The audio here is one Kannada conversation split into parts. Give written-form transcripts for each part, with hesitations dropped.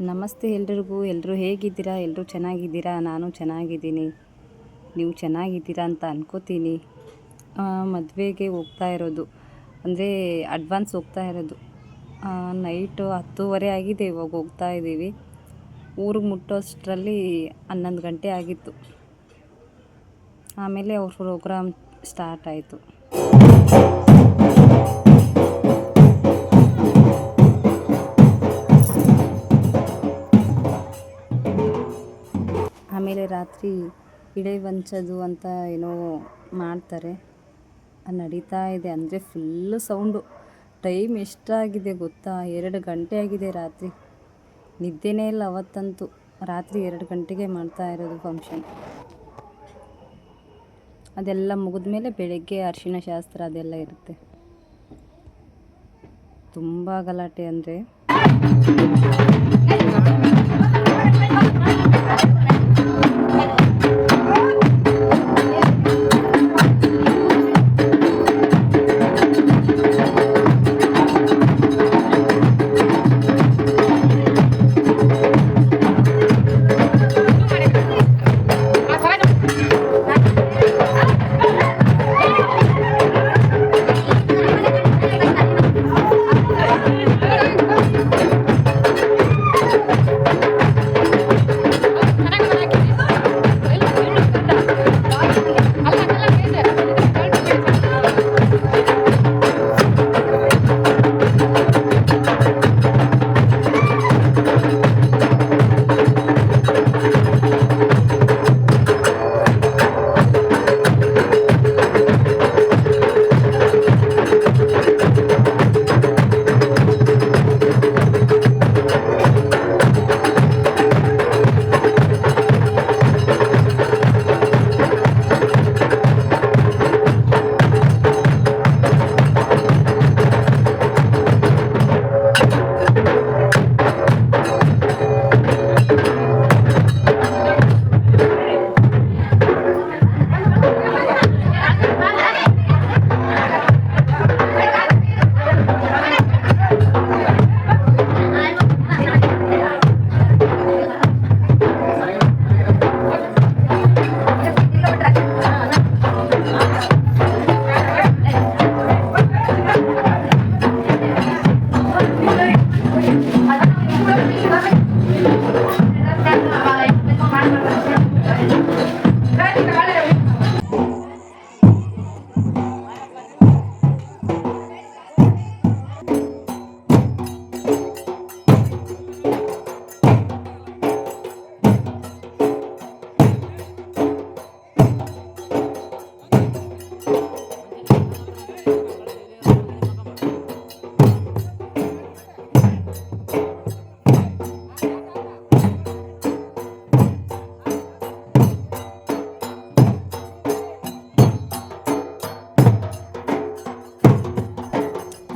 ನಮಸ್ತೆ ಎಲ್ರಿಗೂ. ಎಲ್ಲರೂ ಹೇಗಿದ್ದೀರಾ? ಎಲ್ಲರೂ ಚೆನ್ನಾಗಿದ್ದೀರಾ? ನಾನು ಚೆನ್ನಾಗಿದ್ದೀನಿ. ನೀವು ಚೆನ್ನಾಗಿದ್ದೀರಾ ಅಂತ ಅನ್ಕೋತೀನಿ. ಮದುವೆಗೆ ಹೋಗ್ತಾ ಇರೋದು, ಅಂದರೆ ಅಡ್ವಾನ್ಸ್ ಹೋಗ್ತಾ ಇರೋದು. ನೈಟು 10:30 ಆಗಿದೆ. ಇವಾಗ ಹೋಗ್ತಾ ಇದ್ದೀವಿ. ಊರಿಗೆ ಮುಟ್ಟೋಷ್ಟರಲ್ಲಿ 11 ಗಂಟೆ ಆಗಿತ್ತು. ಆಮೇಲೆ ಅವ್ರ ಪ್ರೋಗ್ರಾಮ್ ಸ್ಟಾರ್ಟ್ ಆಯಿತು. ಆಮೇಲೆ ರಾತ್ರಿ ಇಳೆ ವಂಚೋದು ಅಂತ ಏನೋ ಮಾಡ್ತಾರೆ, ನಡೀತಾ ಇದೆ. ಅಂದರೆ ಫುಲ್ಲು ಸೌಂಡು. ಟೈಮ್ ಎಷ್ಟಾಗಿದೆ ಗೊತ್ತಾ? 2 ಗಂಟೆ ಆಗಿದೆ ರಾತ್ರಿ. ನಿದ್ದೆನೇ ಇಲ್ಲ ಅವತ್ತಂತೂ. ರಾತ್ರಿ 2 ಗಂಟೆಗೆ ಮಾಡ್ತಾ ಇರೋದು ಫಂಕ್ಷನ್. ಅದೆಲ್ಲ ಮುಗಿದ್ಮೇಲೆ ಬೆಳಗ್ಗೆ ಅರಿಶಿಣ ಶಾಸ್ತ್ರ ಅದೆಲ್ಲ ಇರುತ್ತೆ. ತುಂಬ ಗಲಾಟೆ. ಅಂದರೆ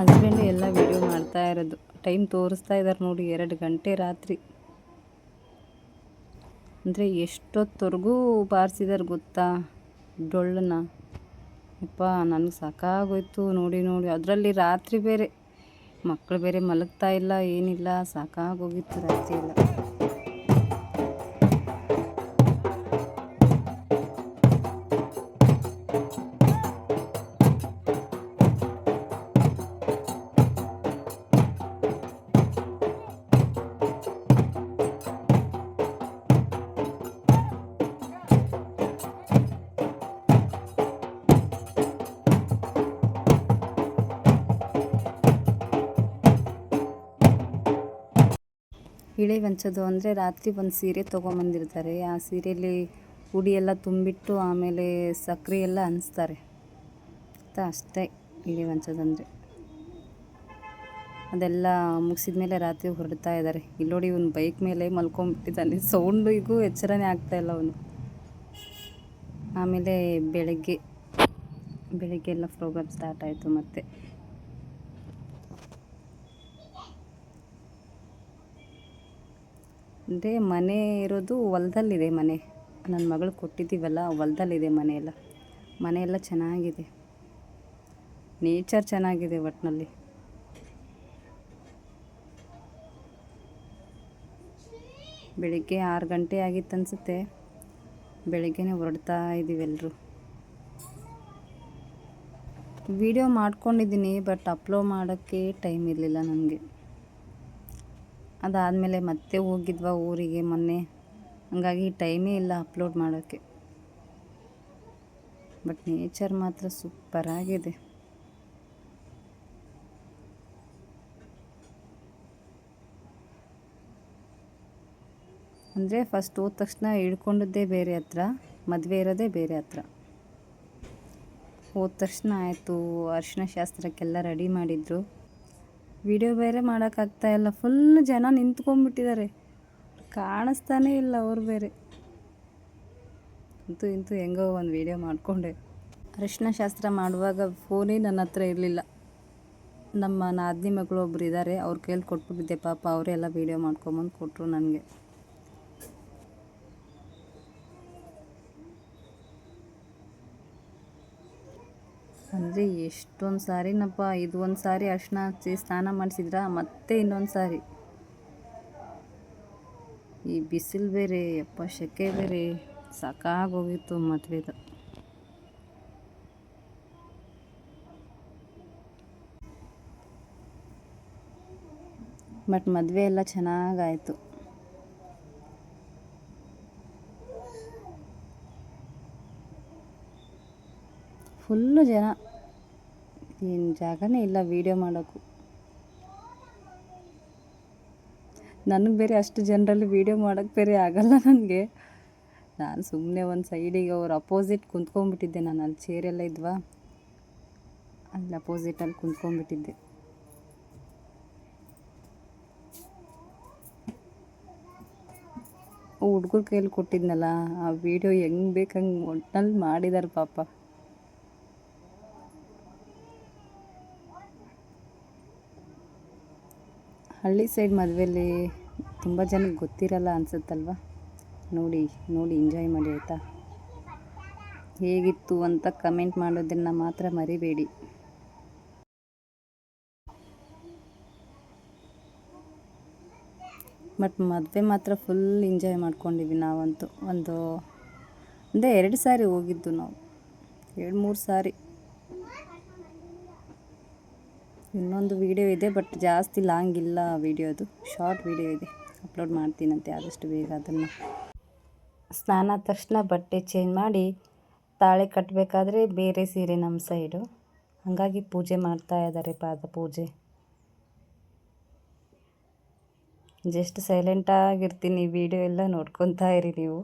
ಹಸ್ಬೆಂಡು ಎಲ್ಲ ವಿಡಿಯೋ ಮಾಡ್ತಾ ಇರೋದು. ಟೈಮ್ ತೋರಿಸ್ತಾ ಇದ್ದಾರೆ ನೋಡಿ, 2 ಗಂಟೆ ರಾತ್ರಿ. ಅಂದರೆ ಎಷ್ಟೊತ್ತವರೆಗೂ ಬಾರಿಸಿದಾರೆ ಗೊತ್ತಾ ಡೊಳ್ಳನ್ನ. ಯಪ್ಪ, ನನಗೆ ಸಾಕಾಗೋಯ್ತು ನೋಡಿ. ಅದರಲ್ಲಿ ರಾತ್ರಿ ಬೇರೆ ಮಕ್ಕಳು ಬೇರೆ ಮಲಗ್ತಾ ಇಲ್ಲ, ಏನಿಲ್ಲ. ಸಾಕಾಗೋಗಿತ್ತು ರಾತ್ರಿ ಎಲ್ಲ. ಇಳೆ ವಂಚೋದು ಅಂದರೆ ರಾತ್ರಿ ಒಂದು ಸೀರೆ ತೊಗೊಂಬಂದಿರ್ತಾರೆ. ಆ ಸೀರೆಯಲ್ಲಿ ಉಡಿ ಎಲ್ಲ ತುಂಬಿಟ್ಟು ಆಮೇಲೆ ಸಕ್ಕರೆ ಎಲ್ಲ ಹಂಚ್ತಾರೆ ಅಂತ ಅಷ್ಟೇ ಇಳೆ ವಂಚೋದಂದರೆ. ಅದೆಲ್ಲ ಮುಗಿಸಿದ ಮೇಲೆ ರಾತ್ರಿ ಹೊರಡ್ತಾ ಇದ್ದಾರೆ. ಇಲ್ಲಿ ನೋಡಿ, ಇವನು ಬೈಕ್ ಮೇಲೆ ಮಲ್ಕೊಂಡ್ಬಿಟ್ಟಿದ್ದಾನೆ. ಸೌಂಡಿಗೂ ಎಚ್ಚರನೇ ಆಗ್ತಾಯಿಲ್ಲ ಅವನು. ಆಮೇಲೆ ಬೆಳಗ್ಗೆ ಎಲ್ಲ ಪ್ರೋಗ್ರಾಮ್ ಸ್ಟಾರ್ಟ್ ಆಯಿತು. ಮತ್ತೆ ಅಂದರೆ ಮನೆ ಇರೋದು ಹೊಲದಲ್ಲಿದೆ. ಮನೆ ನನ್ನ ಮಗಳು ಕೊಟ್ಟಿದ್ದೀವಲ್ಲ, ಹೊಲದಲ್ಲಿದೆ ಮನೆಯೆಲ್ಲ ಚೆನ್ನಾಗಿದೆ. ನೇಚರ್ ಚೆನ್ನಾಗಿದೆ ಒಟ್ಟಿನಲ್ಲಿ. ಬೆಳಿಗ್ಗೆ 6 ಗಂಟೆ ಆಗಿತ್ತು ಅನಿಸುತ್ತೆ. ಬೆಳಿಗ್ಗೆನೇ ಹೊರಡ್ತಾ ಇದ್ದೀವಿ ಎಲ್ಲರೂ. ವಿಡಿಯೋ ಮಾಡ್ಕೊಂಡಿದ್ದೀನಿ, ಬಟ್ ಅಪ್ಲೋಡ್ ಮಾಡೋಕ್ಕೆ ಟೈಮ್ ಇರಲಿಲ್ಲ ನನಗೆ. ಅದಾದಮೇಲೆ ಮತ್ತೆ ಹೋಗಿದ್ವಾ ಊರಿಗೆ ಮೊನ್ನೆ, ಹಾಗಾಗಿ ಟೈಮೇ ಇಲ್ಲ ಅಪ್ಲೋಡ್ ಮಾಡೋಕ್ಕೆ. ಬಟ್ ನೇಚರ್ ಮಾತ್ರ ಸೂಪರಾಗಿದೆ. ಅಂದರೆ ಫಸ್ಟ್ ಹೋದ ತಕ್ಷಣ ಇಳ್ಕೊಂಡಿದ್ದೇ ಬೇರೆ ಹತ್ರ, ಮದುವೆ ಇರೋದೇ ಬೇರೆ ಹತ್ರ. ಹೋದ ತಕ್ಷಣ ಆಯಿತು, ಅರಿಶಿನ ಶಾಸ್ತ್ರಕ್ಕೆಲ್ಲ ರೆಡಿ ಮಾಡಿದರು. ವಿಡಿಯೋ ಬೇರೆ ಮಾಡೋಕ್ಕಾಗ್ತಾಯಿಲ್ಲ, ಫುಲ್ ಜನ ನಿಂತ್ಕೊಂಡ್ಬಿಟ್ಟಿದ್ದಾರೆ, ಕಾಣಿಸ್ತಾನೇ ಇಲ್ಲ ಅವ್ರು ಬೇರೆ. ಇಂತೂ ಹೆಂಗೋ ಒಂದು ವಿಡಿಯೋ ಮಾಡಿಕೊಂಡೆ. ಅರಿಶಿನ ಶಾಸ್ತ್ರ ಮಾಡುವಾಗ ಫೋನೇ ನನ್ನ ಹತ್ರ ಇರಲಿಲ್ಲ. ನಮ್ಮ ನಾದಿನಿ ಮಗಳು ಒಬ್ರು ಇದ್ದಾರೆ, ಅವ್ರ ಕೈಯಲ್ಲಿ ಕೊಟ್ಬಿಟ್ಟಿದ್ದೆ. ಪಾಪ ಅವರೇ ಎಲ್ಲ ವಿಡಿಯೋ ಮಾಡ್ಕೊಂಬಂದು ಕೊಟ್ಟರು ನನಗೆ. ಅಂದರೆ ಎಷ್ಟೊಂದು ಸಾರಿನಪ್ಪ, ಇದು ಒಂದು ಸಾರಿ ಅರಿಶಿನ ಹಚ್ಚಿ ಸ್ನಾನ ಮಾಡಿಸಿದ್ರ, ಮತ್ತೆ ಇನ್ನೊಂದು ಸಾರಿ ಈ ಬಿಸಿಲು ಬೇರೆ, ಯಪ್ಪ ಸೆಕೆ ಬೇರೆ, ಸಾಕಾಗೋಗಿತ್ತು ಮದುವೆದು. ಬಟ್ ಮದುವೆ ಎಲ್ಲ ಚೆನ್ನಾಗಾಯಿತು. ಫುಲ್ಲು ಜನ, ಏನು ಜಾಗನೇ ಇಲ್ಲ ವೀಡಿಯೋ ಮಾಡೋಕ್ಕೂ. ನನಗೆ ಬೇರೆ ಅಷ್ಟು ಜನರಲ್ಲಿ ವೀಡಿಯೋ ಮಾಡೋಕ್ಕೆ ಬೇರೆ ಆಗಲ್ಲ ನನಗೆ. ನಾನು ಸುಮ್ಮನೆ ಒಂದು ಸೈಡಿಗೆ ಅವ್ರ ಅಪೋಸಿಟ್ ಕುಂತ್ಕೊಂಡ್ಬಿಟ್ಟಿದ್ದೆ. ನಾನು ಅಲ್ಲಿ ಚೇರೆಲ್ಲ ಇದ್ವಾ, ಅಲ್ಲಿ ಅಪೋಸಿಟಲ್ಲಿ ಕುಂತ್ಕೊಂಡ್ಬಿಟ್ಟಿದ್ದೆ. ಹುಡುಗರ ಕೈಯಲ್ಲಿ ಕೊಟ್ಟಿದ್ನಲ್ಲ, ಆ ವಿಡಿಯೋ ಹೆಂಗೆ ಬೇಕು ಹಂಗೆ ಒಟ್ಟಿನಲ್ಲಿ ಮಾಡಿದ್ದಾರೆ ಪಾಪ. ಹಳ್ಳಿ ಸೈಡ್ ಮದುವೆಯಲ್ಲಿ ತುಂಬ ಜನಕ್ಕೆ ಗೊತ್ತಿರಲ್ಲ ಅನಿಸುತ್ತಲ್ವ. ನೋಡಿ ಎಂಜಾಯ್ ಮಾಡಿ ಆಯಿತಾ. ಹೇಗಿತ್ತು ಅಂತ ಕಮೆಂಟ್ ಮಾಡೋದನ್ನು ಮಾತ್ರ ಮರಿಬೇಡಿ. ಬಟ್ ಮದುವೆ ಮಾತ್ರ ಫುಲ್ ಎಂಜಾಯ್ ಮಾಡ್ಕೊಂಡಿವಿ ನಾವಂತೂ. ಅಂದರೆ 2 ಸಾರಿ ಹೋಗಿದ್ದು ನಾವು, 2-3 ಸಾರಿ. ಇನ್ನೊಂದು ವಿಡಿಯೋ ಇದೆ, ಬಟ್ ಜಾಸ್ತಿ ಲಾಂಗ್ ಇಲ್ಲ ವಿಡಿಯೋದು, ಶಾರ್ಟ್ ವಿಡಿಯೋ ಇದೆ. ಅಪ್ಲೋಡ್ ಮಾಡ್ತೀನಂತೆ ಆದಷ್ಟು ಬೇಗ ಅದನ್ನು. ಸ್ನಾನ ತಕ್ಷಣ ಬಟ್ಟೆ ಚೇಂಜ್ ಮಾಡಿ ತಾಳಿ ಕಟ್ಟಬೇಕಾದ್ರೆ ಬೇರೆ ಸೀರೆ ನಮ್ಮ ಸೈಡು, ಹಾಗಾಗಿ ಪೂಜೆ ಮಾಡ್ತಾ ಇದ್ದಾರೆ, ಪಾದ ಪೂಜೆ. ಜಸ್ಟ್ ಸೈಲೆಂಟಾಗಿರ್ತೀನಿ, ವಿಡಿಯೋ ಎಲ್ಲ ನೋಡ್ಕೊತಾ ಇರಿ ನೀವು.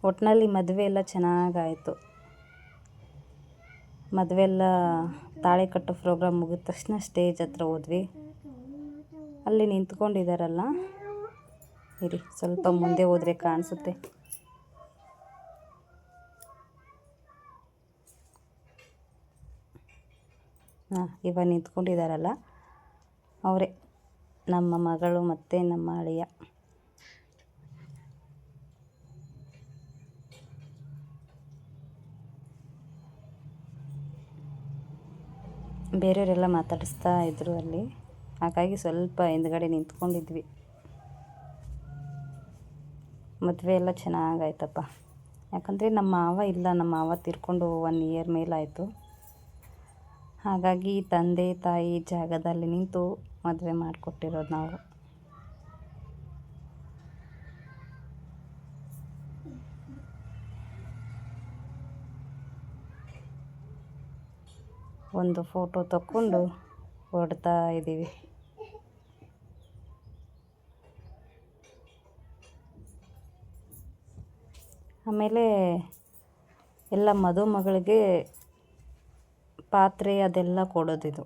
ಒಟ್ಟಿನಲ್ಲಿ ಮದುವೆ ಎಲ್ಲ ಚೆನ್ನಾಗಾಯಿತು. ಮದುವೆ ಎಲ್ಲ ತಾಳಿ ಕಟ್ಟೋ ಪ್ರೋಗ್ರಾಮ್ ಮುಗಿದ ತಕ್ಷಣ ಸ್ಟೇಜ್ ಹತ್ರ ಹೋದ್ವಿ. ಅಲ್ಲಿ ನಿಂತ್ಕೊಂಡಿದ್ದಾರಲ್ಲ, ಇರಿ ಸ್ವಲ್ಪ ಮುಂದೆ ಹೋದರೆ ಕಾಣಿಸುತ್ತೆ. ಇವಾಗ ನಿಂತ್ಕೊಂಡಿದ್ದಾರಲ್ಲ ಅವರೇ ನಮ್ಮ ಮಗಳು ಮತ್ತು ನಮ್ಮ ಅಳಿಯ. ಬೇರೆಯವರೆಲ್ಲ ಮಾತಾಡಿಸ್ತಾ ಇದ್ರು ಅಲ್ಲಿ, ಹಾಗಾಗಿ ಸ್ವಲ್ಪ ಹಿಂದ್ಗಡೆ ನಿಂತ್ಕೊಂಡಿದ್ವಿ. ಮದುವೆ ಎಲ್ಲ ಚೆನ್ನಾಗಾಯ್ತಪ್ಪ. ಯಾಕಂದರೆ ನಮ್ಮ ಮಾವ ಇಲ್ಲ, ನಮ್ಮ ಮಾವ ತೀರ್ಕೊಂಡು 1 ಇಯರ್ ಮೇಲಾಯಿತು. ಹಾಗಾಗಿ ತಂದೆ ತಾಯಿ ಜಾಗದಲ್ಲಿ ನಿಂತು ಮದುವೆ ಮಾಡಿಕೊಟ್ಟಿರೋದು ನಾವು. ಒಂದು ಫೋಟೋ ತಕ್ಕೊಂಡು ಹೊರಡ್ತಾ ಇದ್ದೀವಿ. ಆಮೇಲೆ ಎಲ್ಲ ಮದುಮಗಳಿಗೆ ಪಾತ್ರೆ ಅದೆಲ್ಲ ಕೊಡೋದಿದು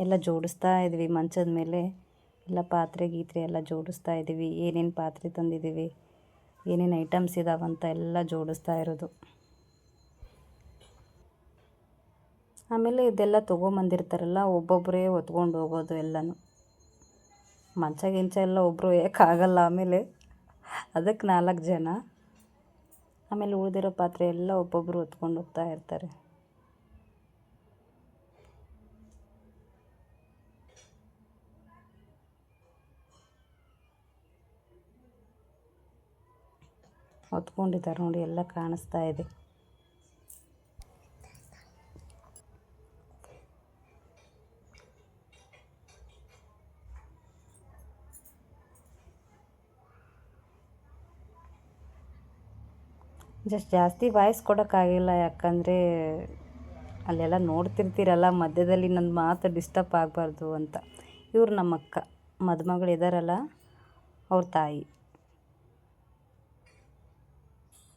ಎಲ್ಲ ಜೋಡಿಸ್ತಾ ಇದ್ವಿ. ಮಂಚದ ಮೇಲೆ ಎಲ್ಲ ಪಾತ್ರೆ ಗೀತ್ರೆ ಎಲ್ಲ ಜೋಡಿಸ್ತಾ ಇದ್ದೀವಿ. ಏನೇನು ಪಾತ್ರೆ ತಂದಿದ್ದೀವಿ, ಏನೇನು ಐಟಮ್ಸ್ ಇದಾವಂತ ಎಲ್ಲ ಜೋಡಿಸ್ತಾ ಇರೋದು. ಆಮೇಲೆ ಇದೆಲ್ಲ ತೊಗೊಂಬಂದಿರ್ತಾರಲ್ಲ, ಒಬ್ಬೊಬ್ಬರೇ ಹೊತ್ಕೊಂಡು ಹೋಗೋದು ಎಲ್ಲನೂ. ಮಂಚ ಗಿಂಚ ಎಲ್ಲ ಒಬ್ಬರು ಒಯ್ಯೋಕ್ಕಾಗಲ್ಲ, ಆಮೇಲೆ ಅದಕ್ಕೆ 4 ಜನ. ಆಮೇಲೆ ಉಳಿದಿರೋ ಪಾತ್ರೆ ಎಲ್ಲ ಒಬ್ಬೊಬ್ಬರು ಹೊತ್ಕೊಂಡು ಹೋಗ್ತಾ ಇರ್ತಾರೆ. ಹೊತ್ಕೊಂಡಿದ್ದಾರೆ ನೋಡಿ, ಎಲ್ಲ ಕಾಣಿಸ್ತಾ ಇದೆ. ಜಾಸ್ತಿ ವಾಯ್ಸ್ ಕೊಡೋಕ್ಕಾಗಿಲ್ಲ, ಯಾಕಂದರೆ ಅಲ್ಲೆಲ್ಲ ನೋಡ್ತಿರ್ತೀರಲ್ಲ, ಮಧ್ಯದಲ್ಲಿ ನನ್ನ ಮಾತು ಡಿಸ್ಟರ್ಬ್ ಆಗಬಾರ್ದು ಅಂತ. ಇವ್ರು ನಮ್ಮ ಅಕ್ಕ, ಮದುಮಗಳು ಇದ್ದಾರಲ್ಲ ಅವ್ರ ತಾಯಿ.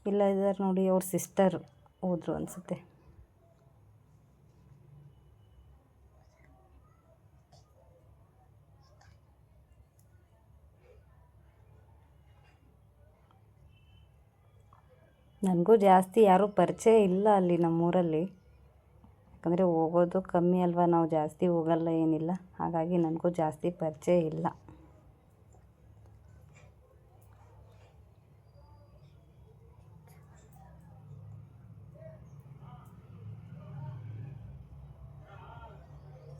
ಇಲ್ಲ ಇದ್ದಾರೆ ನೋಡಿ, ಅವ್ರ ಸಿಸ್ಟರ್ ಹೋದ್ರು ಅನಿಸುತ್ತೆ. ನನಗೂ ಜಾಸ್ತಿ ಯಾರೂ ಪರಿಚಯ ಇಲ್ಲ ಅಲ್ಲಿ ನಮ್ಮೂರಲ್ಲಿ. ಯಾಕಂದರೆ ಹೋಗೋದು ಕಮ್ಮಿ ಅಲ್ವಾ, ನಾವು ಜಾಸ್ತಿ ಹೋಗಲ್ಲ ಏನಿಲ್ಲ. ಹಾಗಾಗಿ ನನಗೂ ಜಾಸ್ತಿ ಪರಿಚಯ ಇಲ್ಲ.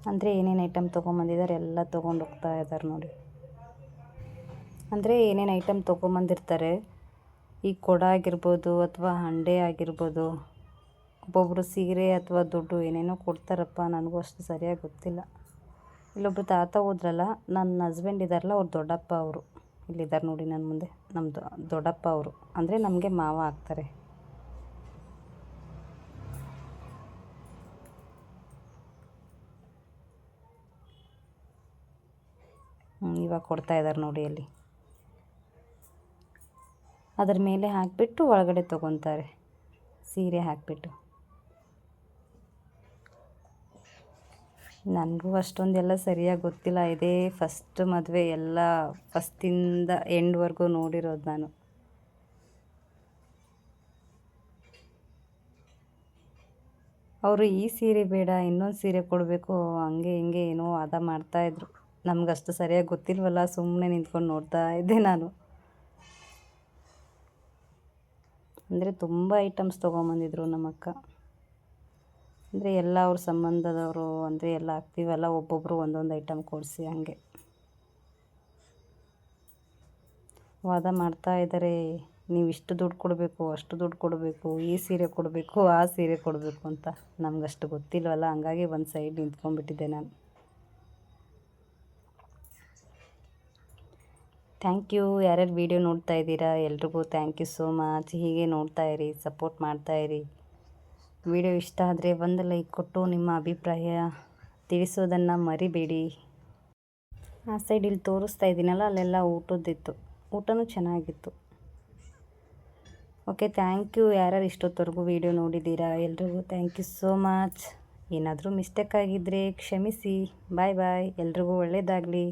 ಅಂದರೆ ಏನೇನು ಐಟಮ್ ತೊಗೊಂಬಂದಿದ್ದಾರೆ ಎಲ್ಲ ತೊಗೊಂಡು ಹೋಗ್ತಾ ಇದ್ದಾರೆ ನೋಡಿ. ಅಂದರೆ ಏನೇನು ಐಟಮ್ ತೊಗೊಂಬಂದಿರ್ತಾರೆ, ಈ ಕೊಡ ಆಗಿರ್ಬೋದು ಅಥವಾ ಹಂಡೆ ಆಗಿರ್ಬೋದು, ಒಬ್ಬೊಬ್ಬರು ಸೀರೆ ಅಥವಾ ದುಡ್ಡು ಏನೇನೋ ಕೊಡ್ತಾರಪ್ಪ, ನನಗೂ ಅಷ್ಟು ಸರಿಯಾಗಿ ಗೊತ್ತಿಲ್ಲ. ಇಲ್ಲೊಬ್ಬರು ತಾತ ಹೋದ್ರಲ್ಲ, ನನ್ನ ಹಸ್ಬೆಂಡ್ ಇದ್ದಾರಲ್ಲ, ಅವ್ರು ದೊಡ್ಡಪ್ಪ ಅವರು ಇಲ್ಲಿದ್ದಾರೆ ನೋಡಿ ನನ್ನ ಮುಂದೆ. ನಮ್ಮದು ದೊಡ್ಡಪ್ಪ ಅವರು ಅಂದರೆ ನಮಗೆ ಮಾವ ಆಗ್ತಾರೆ. ಇವಾಗ ಕೊಡ್ತಾ ಇದ್ದಾರೆ ನೋಡಿ ಅಲ್ಲಿ. ಅದರ ಮೇಲೆ ಹಾಕಿಬಿಟ್ಟು ಒಳಗಡೆ ತೊಗೊತಾರೆ, ಸೀರೆ ಹಾಕಿಬಿಟ್ಟು. ನನಗೂ ಅಷ್ಟೊಂದೆಲ್ಲ ಸರಿಯಾಗಿ ಗೊತ್ತಿಲ್ಲ. ಇದೇ ಫಸ್ಟ್ ಮದುವೆ, ಎಲ್ಲ ಫಸ್ಟಿಂದ ಎಂಡ್ವರೆಗೂ ನೋಡಿರೋದು ನಾನು. ಅವರು ಈ ಸೀರೆ ಬೇಡ, ಇನ್ನೊಂದು ಸೀರೆ ಕೊಡಬೇಕು, ಹಂಗೆ ಹಿಂಗೆ ಏನೋ ವಾದ ಮಾಡ್ತಾಯಿದ್ರು. ನಮಗಷ್ಟು ಸರಿಯಾಗಿ ಗೊತ್ತಿಲ್ವಲ್ಲ, ಸುಮ್ಮನೆ ನಿಂತ್ಕೊಂಡು ನೋಡ್ತಾ ಇದ್ದೆ ನಾನು. ಅಂದರೆ ತುಂಬ ಐಟಮ್ಸ್ ತೊಗೊಂಬಂದಿದ್ರು ನಮ್ಮ ಅಕ್ಕ. ಅಂದರೆ ಎಲ್ಲ ಅವ್ರ ಸಂಬಂಧದವರು, ಅಂದರೆ ಎಲ್ಲ ಆಗ್ತೀವಲ್ಲ, ಒಬ್ಬೊಬ್ಬರು ಒಂದೊಂದು ಐಟಮ್ ಕೊಡಿಸಿ ಹಂಗೆ ವಾದ ಮಾಡ್ತಾ ಇದ್ದಾರೆ. ನೀವು ಇಷ್ಟು ದುಡ್ಡು ಕೊಡಬೇಕು, ಅಷ್ಟು ದುಡ್ಡು ಕೊಡಬೇಕು, ಈ ಸೀರೆ ಕೊಡಬೇಕು, ಆ ಸೀರೆ ಕೊಡಬೇಕು ಅಂತ. ನಮಗಷ್ಟು ಗೊತ್ತಿಲ್ವಲ್ಲ, ಹಂಗಾಗಿ ಒಂದು ಸೈಡ್ ನಿಂತ್ಕೊಂಡ್ಬಿಟ್ಟಿದ್ದೆ ನಾನು. ಥ್ಯಾಂಕ್ ಯು, ಯಾರ್ಯಾರು ವೀಡಿಯೋ ನೋಡ್ತಾ ಇದ್ದೀರಾ ಎಲ್ರಿಗೂ ಥ್ಯಾಂಕ್ ಯು ಸೋ ಮಚ್. ಹೀಗೆ ನೋಡ್ತಾ ಇರಿ, ಸಪೋರ್ಟ್ ಮಾಡ್ತಾಯಿರಿ. ವಿಡಿಯೋ ಇಷ್ಟ ಆದರೆ ಒಂದು ಲೈಕ್ ಕೊಟ್ಟು ನಿಮ್ಮ ಅಭಿಪ್ರಾಯ ತಿಳಿಸೋದನ್ನು ಮರಿಬೇಡಿ. ಆ ಸೈಡ್ ಇಲ್ಲಿ ತೋರಿಸ್ತಾ ಇದ್ದೀನಲ್ಲ, ಅಲ್ಲೆಲ್ಲ ಊಟದ್ದಿತ್ತು. ಊಟನೂ ಚೆನ್ನಾಗಿತ್ತು. ಓಕೆ, ಥ್ಯಾಂಕ್ ಯು ಯಾರ್ಯಾರು ಇಷ್ಟೊತ್ತವರೆಗೂ ವೀಡಿಯೋ ನೋಡಿದ್ದೀರಾ ಎಲ್ರಿಗೂ ಥ್ಯಾಂಕ್ ಯು ಸೋ ಮಚ್. ಏನಾದರೂ ಮಿಸ್ಟೇಕ್ ಆಗಿದ್ದರೆ ಕ್ಷಮಿಸಿ. ಬಾಯ್ ಬಾಯ್. ಎಲ್ರಿಗೂ ಒಳ್ಳೆಯದಾಗಲಿ.